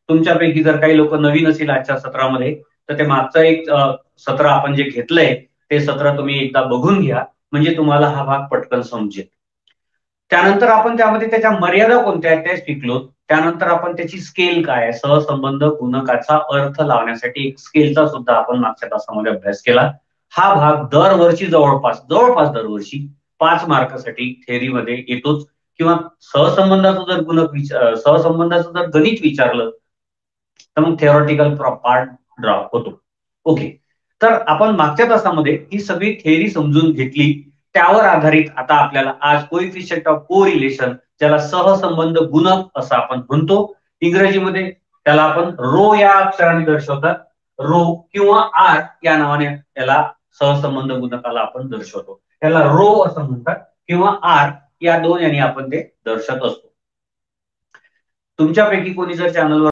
तुमच्यापैकी जर काही लोक नवीन असतील आजच्या सत्रामध्ये तर ते मागचं एक सत्र आपण जे घेतलंय ते सत्र तुम्ही एकदा बघून घ्या, म्हणजे तुम्हाला हा भाग पटकन समजेल. त्यानंतर आपण त्यामध्ये त्याच्या मर्यादा कोणत्या आहेत त्या शिकलो. त्यानंतर आपण त्याची स्केल काय आहे, सहसंबंध गुणकाचा अर्थ लावण्यासाठी एक स्केलचा सुद्धा आपण मागच्या तासामध्ये अभ्यास केला. हा भाग दरवर्षी जवळपास दरवर्षी 5 मार्कासाठी थेअरीमध्ये येतोच, किंवा सहसंबंधाचं जर सहसंबंधाचं जर गणित विचारलं तर मग थेओरिटिकल पार्ट ड्रॉप होतो. ओके, तर आपण मागच्या तासामध्ये ही सगळी थेअरी समजून घेतली. त्यावर आधारित आता आपल्याला आज कोइफिशियंट ऑफ कोरिलेशन, ज्याला सहसंबंध गुणक असं आपण म्हणतो, इंग्रजीमध्ये त्याला आपण रो या अक्षराने दर्शवतात. रो किंवा आर या नावाने याला सहसंबंध गुणकाला आपण दर्शवतो. त्याला रो असं म्हणतात किंवा आर या दोन यांनी आपण ते दर्शवत असतो. तुमच्यापैकी कोणी जर चॅनलवर